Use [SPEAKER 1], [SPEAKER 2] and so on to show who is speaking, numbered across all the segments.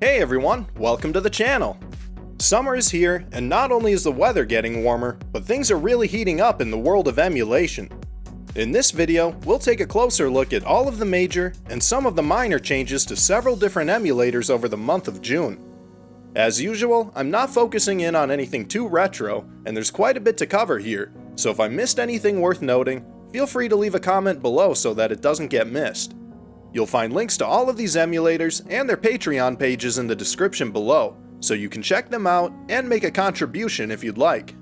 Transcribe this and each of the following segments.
[SPEAKER 1] Hey everyone, welcome to the channel! Summer is here, and not only is the weather getting warmer, but things are really heating up in the world of emulation. In this video, we'll take a closer look at all of the major and some of the minor changes to several different emulators over the month of June. As usual, I'm not focusing in on anything too retro, and there's quite a bit to cover here, so if I missed anything worth noting, feel free to leave a comment below so that it doesn't get missed. You'll find links to all of these emulators and their Patreon pages in the description below, so you can check them out and make a contribution if you'd like.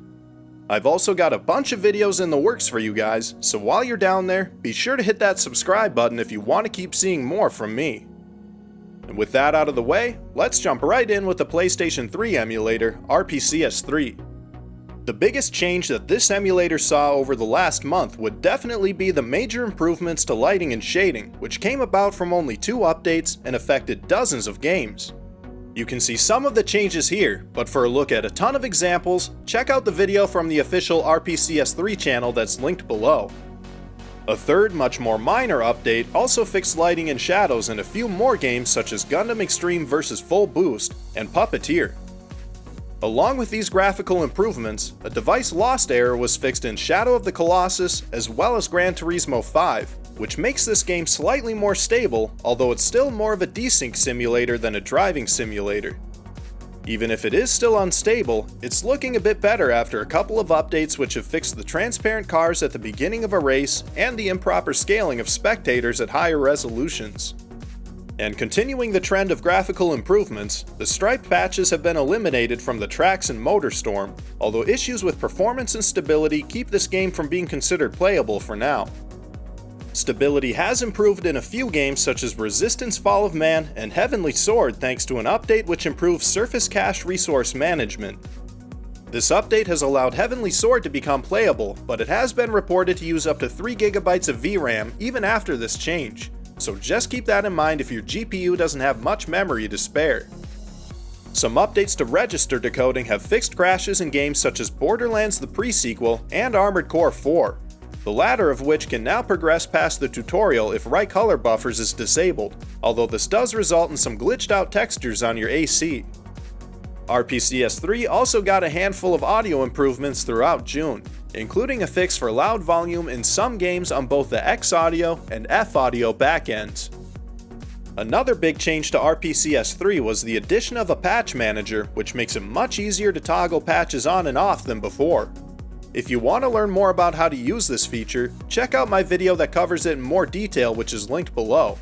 [SPEAKER 1] I've also got a bunch of videos in the works for you guys, so while you're down there, be sure to hit that subscribe button if you want to keep seeing more from me. And with that out of the way, let's jump right in with the PlayStation 3 emulator, RPCS3. The biggest change that this emulator saw over the last month would definitely be the major improvements to lighting and shading, which came about from only 2 updates and affected dozens of games. You can see some of the changes here, but for a look at a ton of examples, check out the video from the official RPCS3 channel that's linked below. A third, much more minor update also fixed lighting and shadows in a few more games such as Gundam Extreme vs. Full Boost and Puppeteer. Along with these graphical improvements, a device lost error was fixed in Shadow of the Colossus as well as Gran Turismo 5, which makes this game slightly more stable, although it's still more of a desync simulator than a driving simulator. Even if it is still unstable, it's looking a bit better after a couple of updates which have fixed the transparent cars at the beginning of a race and the improper scaling of spectators at higher resolutions. And continuing the trend of graphical improvements, the striped patches have been eliminated from the tracks in Motorstorm, although issues with performance and stability keep this game from being considered playable for now. Stability has improved in a few games such as Resistance Fall of Man and Heavenly Sword thanks to an update which improves surface cache resource management. This update has allowed Heavenly Sword to become playable, but it has been reported to use up to 3 GB of VRAM even after this change. So just keep that in mind if your GPU doesn't have much memory to spare. Some updates to register decoding have fixed crashes in games such as Borderlands the pre-sequel and Armored Core 4, the latter of which can now progress past the tutorial if right color buffers is disabled, although this does result in some glitched out textures on your AC. RPCS3 also got a handful of audio improvements throughout June, including a fix for loud volume in some games on both the X audio and F audio backends. Another big change to RPCS3 was the addition of a patch manager, which makes it much easier to toggle patches on and off than before. If you want to learn more about how to use this feature, check out my video that covers it in more detail, which is linked below.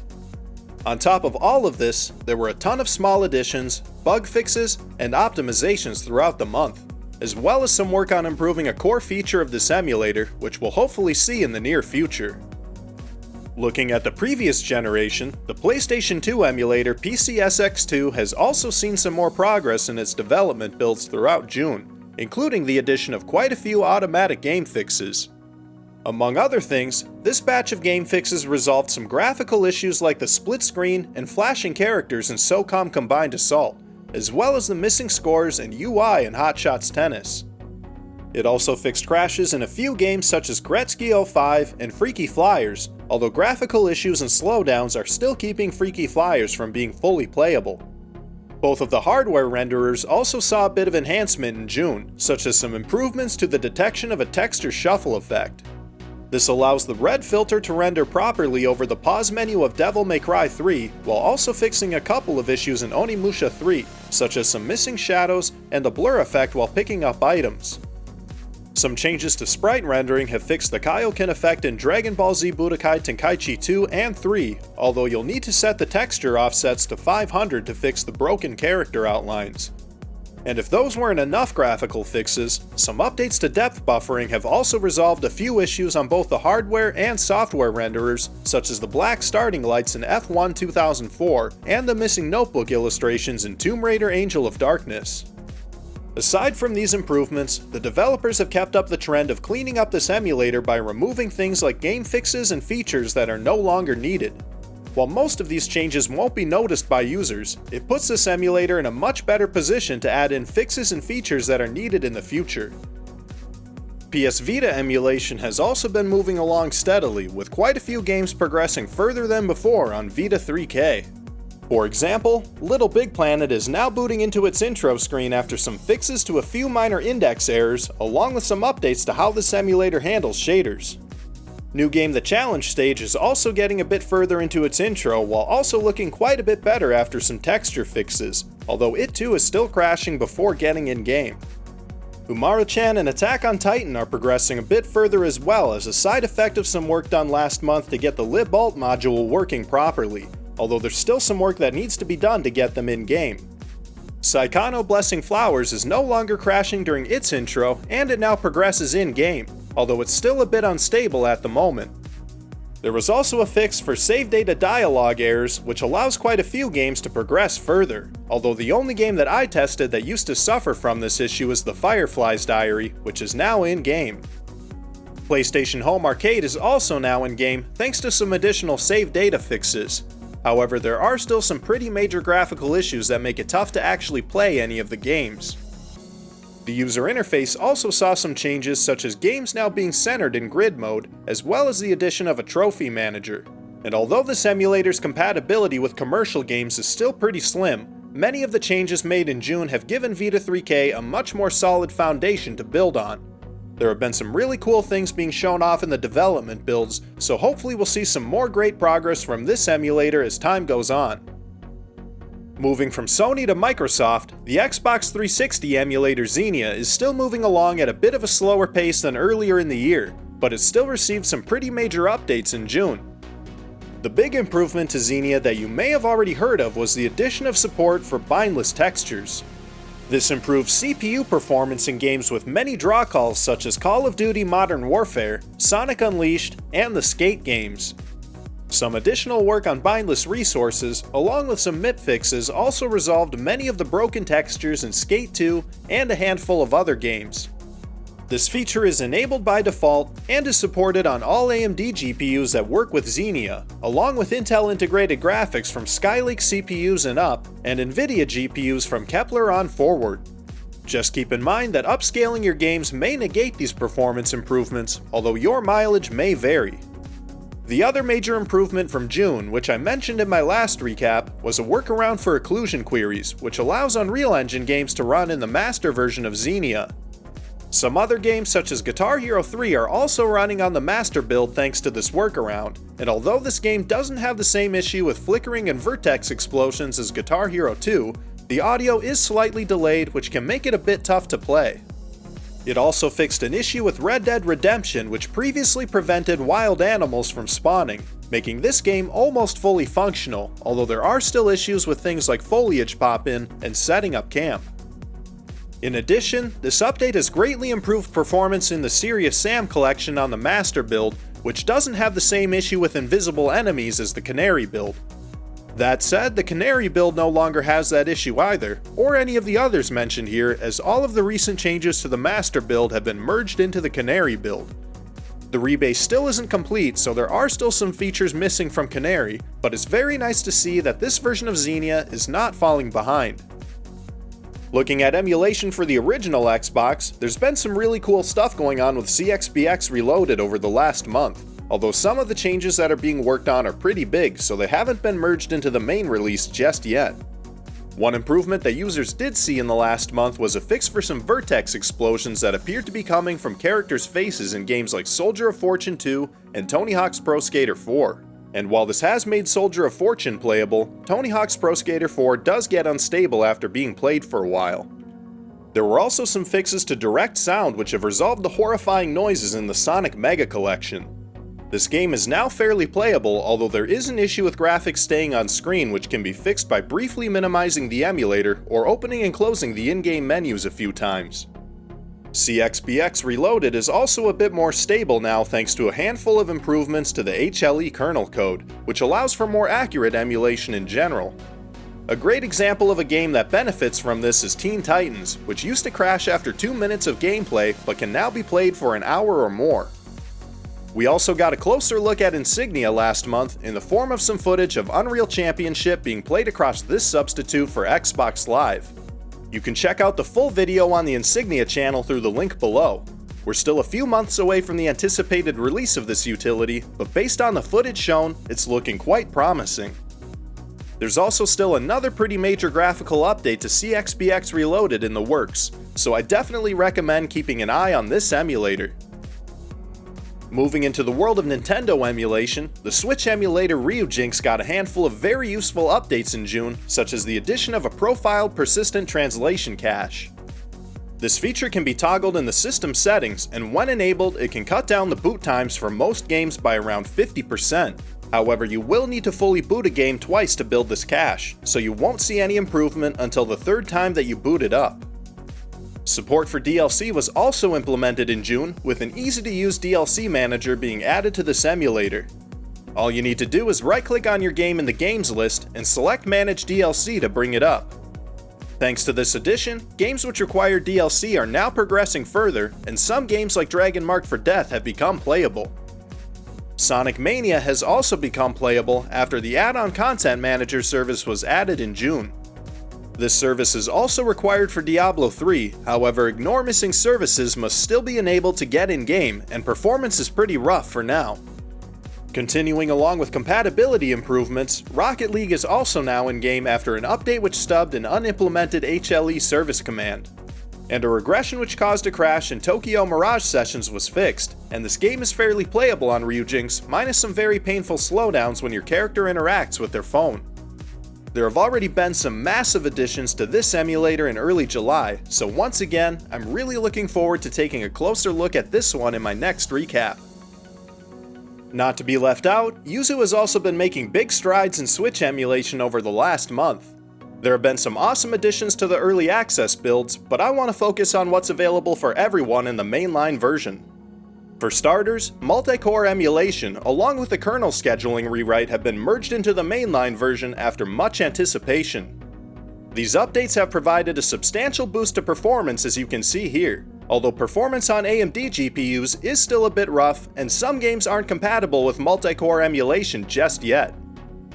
[SPEAKER 1] On top of all of this, there were a ton of small additions, bug fixes, and optimizations throughout the month, as well as some work on improving a core feature of this emulator, which we'll hopefully see in the near future. Looking at the previous generation, the PlayStation 2 emulator PCSX2 has also seen some more progress in its development builds throughout June, including the addition of quite a few automatic game fixes. Among other things, this batch of game fixes resolved some graphical issues like the split screen and flashing characters in SOCOM Combined Assault, as well as the missing scores and UI in Hot Shots Tennis. It also fixed crashes in a few games such as Gretzky 05 and Freaky Flyers, although graphical issues and slowdowns are still keeping Freaky Flyers from being fully playable. Both of the hardware renderers also saw a bit of enhancement in June, such as some improvements to the detection of a texture shuffle effect. This allows the red filter to render properly over the pause menu of Devil May Cry 3, while also fixing a couple of issues in Onimusha 3, such as some missing shadows and the blur effect while picking up items. Some changes to sprite rendering have fixed the Kaioken effect in Dragon Ball Z Budokai Tenkaichi 2 and 3, although you'll need to set the texture offsets to 500 to fix the broken character outlines. And if those weren't enough graphical fixes, some updates to depth buffering have also resolved a few issues on both the hardware and software renderers, such as the black starting lights in F1 2004 and the missing notebook illustrations in Tomb Raider Angel of Darkness. Aside from these improvements, the developers have kept up the trend of cleaning up this emulator by removing things like game fixes and features that are no longer needed. While most of these changes won't be noticed by users, it puts this emulator in a much better position to add in fixes and features that are needed in the future. PSVita emulation has also been moving along steadily, with quite a few games progressing further than before on Vita 3K. For example, Little Big Planet is now booting into its intro screen after some fixes to a few minor index errors, along with some updates to how this emulator handles shaders. New Game The Challenge stage is also getting a bit further into its intro, while also looking quite a bit better after some texture fixes, although it too is still crashing before getting in-game. Umaru-chan and Attack on Titan are progressing a bit further as well as a side effect of some work done last month to get the libalt module working properly, although there's still some work that needs to be done to get them in-game. Saikano Blessing Flowers is no longer crashing during its intro, and it now progresses in-game, although it's still a bit unstable at the moment. There was also a fix for save data dialogue errors, which allows quite a few games to progress further, although the only game that I tested that used to suffer from this issue is the Firefly's Diary, which is now in-game. PlayStation Home Arcade is also now in-game thanks to some additional save data fixes. However, there are still some pretty major graphical issues that make it tough to actually play any of the games. The user interface also saw some changes, such as games now being centered in grid mode, as well as the addition of a trophy manager. And although this emulator's compatibility with commercial games is still pretty slim, many of the changes made in June have given Vita 3K a much more solid foundation to build on. There have been some really cool things being shown off in the development builds, so hopefully we'll see some more great progress from this emulator as time goes on. Moving from Sony to Microsoft, the Xbox 360 emulator Xenia is still moving along at a bit of a slower pace than earlier in the year, but it still received some pretty major updates in June. The big improvement to Xenia that you may have already heard of was the addition of support for bindless textures. This improves CPU performance in games with many draw calls such as Call of Duty Modern Warfare, Sonic Unleashed, and the Skate games. Some additional work on bindless resources, along with some MIP fixes, also resolved many of the broken textures in Skate 2 and a handful of other games. This feature is enabled by default and is supported on all AMD GPUs that work with Xenia, along with Intel integrated graphics from Skylake CPUs and up, and Nvidia GPUs from Kepler on forward. Just keep in mind that upscaling your games may negate these performance improvements, although your mileage may vary. The other major improvement from June, which I mentioned in my last recap, was a workaround for occlusion queries, which allows Unreal Engine games to run in the master version of Xenia. Some other games such as Guitar Hero 3 are also running on the master build thanks to this workaround, and although this game doesn't have the same issue with flickering and vertex explosions as Guitar Hero 2, the audio is slightly delayed, which can make it a bit tough to play. It also fixed an issue with Red Dead Redemption, which previously prevented wild animals from spawning, making this game almost fully functional, although there are still issues with things like foliage pop-in and setting up camp. In addition, this update has greatly improved performance in the Serious Sam collection on the master build, which doesn't have the same issue with invisible enemies as the Canary build. That said, the Canary build no longer has that issue either, or any of the others mentioned here, as all of the recent changes to the master build have been merged into the Canary build. The rebase still isn't complete, so there are still some features missing from Canary, but it's very nice to see that this version of Xenia is not falling behind. Looking at emulation for the original Xbox, there's been some really cool stuff going on with CxBx-Reloaded over the last month, although some of the changes that are being worked on are pretty big, so they haven't been merged into the main release just yet. One improvement that users did see in the last month was a fix for some vertex explosions that appeared to be coming from characters' faces in games like Soldier of Fortune 2 and Tony Hawk's Pro Skater 4. And while this has made Soldier of Fortune playable, Tony Hawk's Pro Skater 4 does get unstable after being played for a while. There were also some fixes to direct sound which have resolved the horrifying noises in the Sonic Mega Collection. This game is now fairly playable, although there is an issue with graphics staying on screen which can be fixed by briefly minimizing the emulator or opening and closing the in-game menus a few times. CxBx-Reloaded is also a bit more stable now thanks to a handful of improvements to the HLE kernel code, which allows for more accurate emulation in general. A great example of a game that benefits from this is Teen Titans, which used to crash after 2 minutes of gameplay but can now be played for an hour or more. We also got a closer look at Insignia last month in the form of some footage of Unreal Championship being played across this substitute for Xbox Live. You can check out the full video on the Insignia channel through the link below. We're still a few months away from the anticipated release of this utility, but based on the footage shown, it's looking quite promising. There's also still another pretty major graphical update to CxBx-Reloaded in the works, so I definitely recommend keeping an eye on this emulator. Moving into the world of Nintendo emulation, the Switch emulator Ryujinx got a handful of very useful updates in June, such as the addition of a profiled persistent translation cache. This feature can be toggled in the system settings, and when enabled, it can cut down the boot times for most games by around 50%. However, you will need to fully boot a game twice to build this cache, so you won't see any improvement until the third time that you boot it up. Support for DLC was also implemented in June, with an easy-to-use DLC manager being added to this emulator. All you need to do is right-click on your game in the Games list and select Manage DLC to bring it up. Thanks to this addition, games which require DLC are now progressing further, and some games like Dragon Marked for Death have become playable. Sonic Mania has also become playable after the add-on content manager service was added in June. This service is also required for Diablo 3, however ignore missing services must still be enabled to get in-game, and performance is pretty rough for now. Continuing along with compatibility improvements, Rocket League is also now in-game after an update which stubbed an unimplemented HLE service command. And a regression which caused a crash in Tokyo Mirage Sessions was fixed, and this game is fairly playable on Ryujinx, minus some very painful slowdowns when your character interacts with their phone. There have already been some massive additions to this emulator in early July, so once again, I'm really looking forward to taking a closer look at this one in my next recap. Not to be left out, Yuzu has also been making big strides in Switch emulation over the last month. There have been some awesome additions to the early access builds, but I want to focus on what's available for everyone in the mainline version. For starters, multi-core emulation along with the kernel scheduling rewrite have been merged into the mainline version after much anticipation. These updates have provided a substantial boost to performance as you can see here, although performance on AMD GPUs is still a bit rough and some games aren't compatible with multi-core emulation just yet.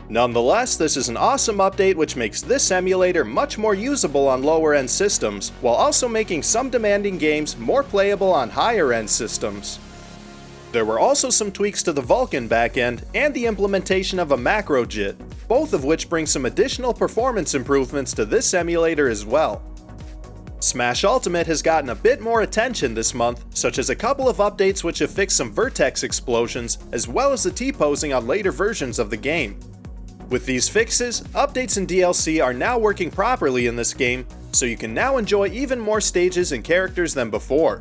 [SPEAKER 1] Nonetheless, this is an awesome update which makes this emulator much more usable on lower-end systems, while also making some demanding games more playable on higher-end systems. There were also some tweaks to the Vulkan backend and the implementation of a macro JIT, both of which bring some additional performance improvements to this emulator as well. Smash Ultimate has gotten a bit more attention this month, such as a couple of updates which have fixed some vertex explosions, as well as the T-posing on later versions of the game. With these fixes, updates and DLC are now working properly in this game, so you can now enjoy even more stages and characters than before.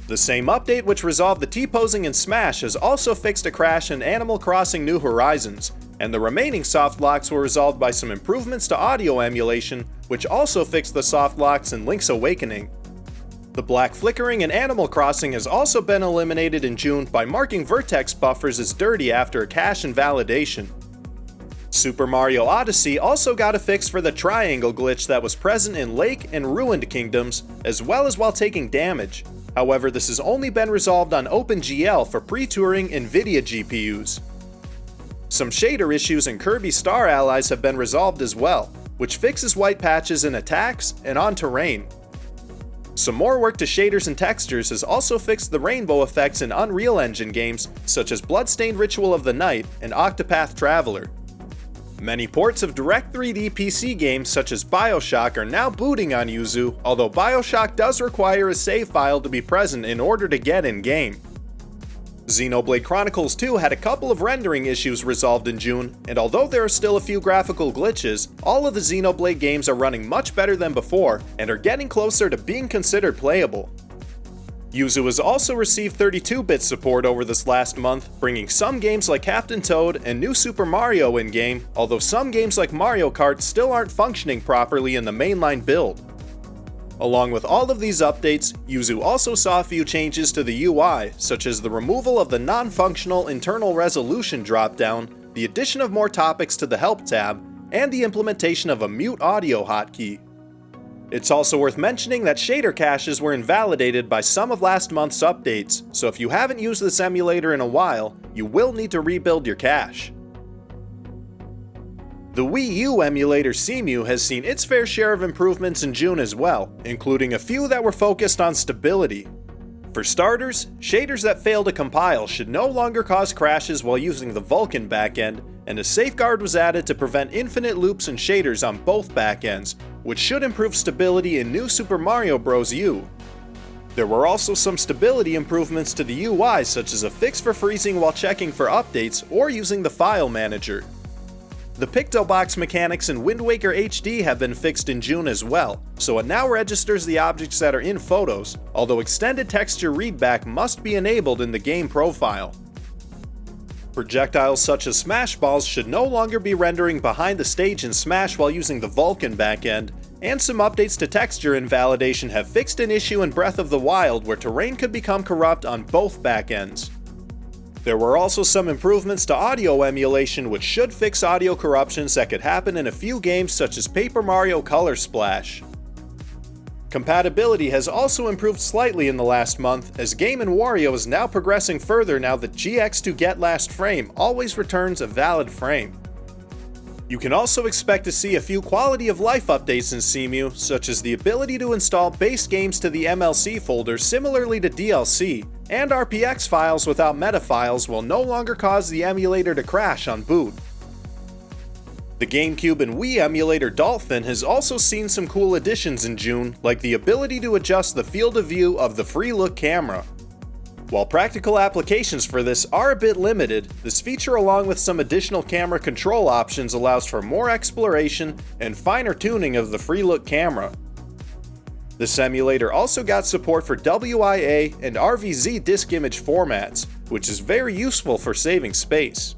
[SPEAKER 1] The same update which resolved the T-posing in Smash has also fixed a crash in Animal Crossing New Horizons, and the remaining soft locks were resolved by some improvements to audio emulation, which also fixed the soft locks in Link's Awakening. The black flickering in Animal Crossing has also been eliminated in June by marking vertex buffers as dirty after a cache invalidation. Super Mario Odyssey also got a fix for the triangle glitch that was present in Lake and Ruined Kingdoms, as well as while taking damage. However, this has only been resolved on OpenGL for pre-touring NVIDIA GPUs. Some shader issues in Kirby Star Allies have been resolved as well, which fixes white patches in attacks and on terrain. Some more work to shaders and textures has also fixed the rainbow effects in Unreal Engine games such as Bloodstained Ritual of the Night and Octopath Traveler. Many ports of Direct3D PC games such as BioShock are now booting on Yuzu, although BioShock does require a save file to be present in order to get in-game. Xenoblade Chronicles 2 had a couple of rendering issues resolved in June, and although there are still a few graphical glitches, all of the Xenoblade games are running much better than before and are getting closer to being considered playable. Yuzu has also received 32-bit support over this last month, bringing some games like Captain Toad and New Super Mario in-game, although some games like Mario Kart still aren't functioning properly in the mainline build. Along with all of these updates, Yuzu also saw a few changes to the UI, such as the removal of the non-functional internal resolution dropdown, the addition of more topics to the Help tab, and the implementation of a mute audio hotkey. It's also worth mentioning that shader caches were invalidated by some of last month's updates, so if you haven't used this emulator in a while, you will need to rebuild your cache. The Wii U emulator Cemu has seen its fair share of improvements in June as well, including a few that were focused on stability. For starters, shaders that fail to compile should no longer cause crashes while using the Vulkan backend, and a safeguard was added to prevent infinite loops and shaders on both backends, which should improve stability in New Super Mario Bros. U. There were also some stability improvements to the UI, such as a fix for freezing while checking for updates or using the file manager. The PictoBox mechanics in Wind Waker HD have been fixed in June as well, so it now registers the objects that are in photos, although extended texture readback must be enabled in the game profile. Projectiles such as Smash Balls should no longer be rendering behind the stage in Smash while using the Vulkan backend, and some updates to texture invalidation have fixed an issue in Breath of the Wild where terrain could become corrupt on both backends. There were also some improvements to audio emulation which should fix audio corruptions that could happen in a few games such as Paper Mario Color Splash. Compatibility has also improved slightly in the last month, as Game & Wario is now progressing further now that GX2GetLastFrame always returns a valid frame. You can also expect to see a few quality of life updates in Cemu, such as the ability to install base games to the MLC folder similarly to DLC, and RPX files without meta files will no longer cause the emulator to crash on boot. The Gamecube and Wii emulator Dolphin has also seen some cool additions in June, like the ability to adjust the field of view of the free look camera. While practical applications for this are a bit limited, this feature along with some additional camera control options allows for more exploration and finer tuning of the free look camera. This emulator also got support for WIA and RVZ disk image formats, which is very useful for saving space.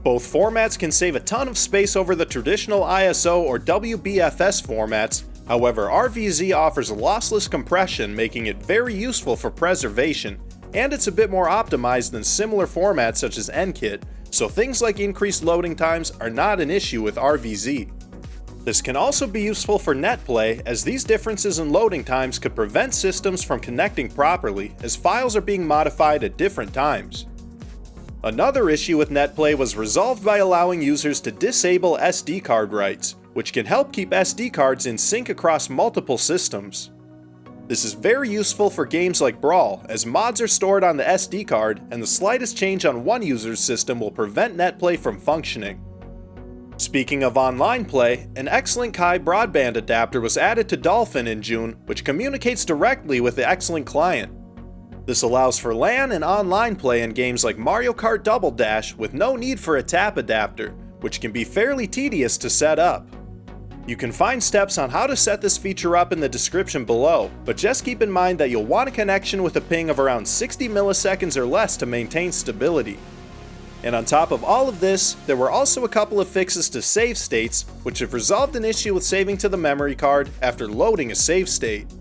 [SPEAKER 1] Both formats can save a ton of space over the traditional ISO or WBFS formats, however RVZ offers lossless compression, making it very useful for preservation, and it's a bit more optimized than similar formats such as NKit, so things like increased loading times are not an issue with RVZ. This can also be useful for netplay, as these differences in loading times could prevent systems from connecting properly, as files are being modified at different times. Another issue with netplay was resolved by allowing users to disable SD card writes, which can help keep SD cards in sync across multiple systems. This is very useful for games like Brawl, as mods are stored on the SD card, and the slightest change on one user's system will prevent netplay from functioning. Speaking of online play, an XLink High broadband adapter was added to Dolphin in June, which communicates directly with the XLink client. This allows for LAN and online play in games like Mario Kart Double Dash with no need for a tap adapter, which can be fairly tedious to set up. You can find steps on how to set this feature up in the description below, but just keep in mind that you'll want a connection with a ping of around 60 milliseconds or less to maintain stability. And on top of all of this, there were also a couple of fixes to save states, which have resolved an issue with saving to the memory card after loading a save state.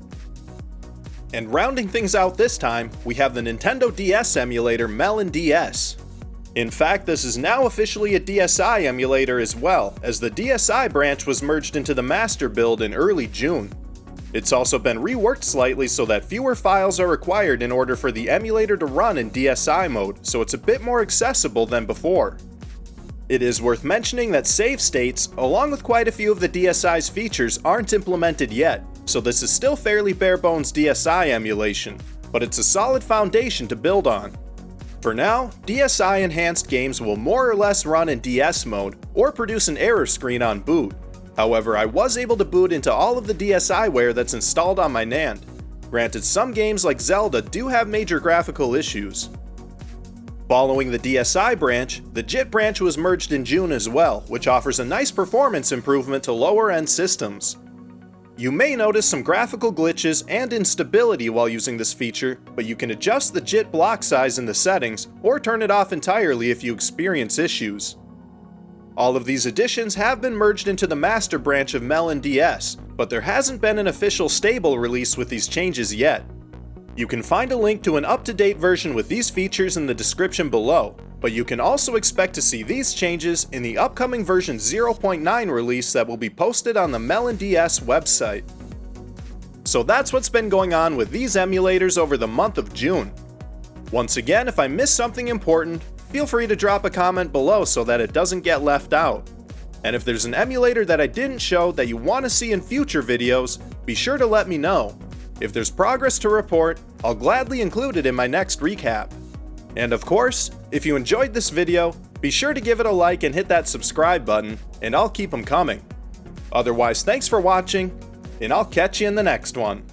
[SPEAKER 1] And rounding things out this time, we have the Nintendo DS emulator MelonDS. In fact, this is now officially a DSi emulator as well, as the DSi branch was merged into the master build in early June. It's also been reworked slightly so that fewer files are required in order for the emulator to run in DSi mode, so it's a bit more accessible than before. It is worth mentioning that save states, along with quite a few of the DSi's features, aren't implemented yet, so this is still fairly bare-bones DSi emulation, but it's a solid foundation to build on. For now, DSi enhanced games will more or less run in DS mode, or produce an error screen on boot. However, I was able to boot into all of the DSiWare that's installed on my NAND. Granted, some games like Zelda do have major graphical issues. Following the DSi branch, the JIT branch was merged in June as well, which offers a nice performance improvement to lower-end systems. You may notice some graphical glitches and instability while using this feature, but you can adjust the JIT block size in the settings, or turn it off entirely if you experience issues. All of these additions have been merged into the master branch of MelonDS, but there hasn't been an official stable release with these changes yet. You can find a link to an up-to-date version with these features in the description below, but you can also expect to see these changes in the upcoming version 0.9 release that will be posted on the MelonDS website. So that's what's been going on with these emulators over the month of June. Once again, if I missed something important, feel free to drop a comment below so that it doesn't get left out. And if there's an emulator that I didn't show that you want to see in future videos, be sure to let me know. If there's progress to report, I'll gladly include it in my next recap. And of course, if you enjoyed this video, be sure to give it a like and hit that subscribe button, and I'll keep them coming. Otherwise, thanks for watching, and I'll catch you in the next one.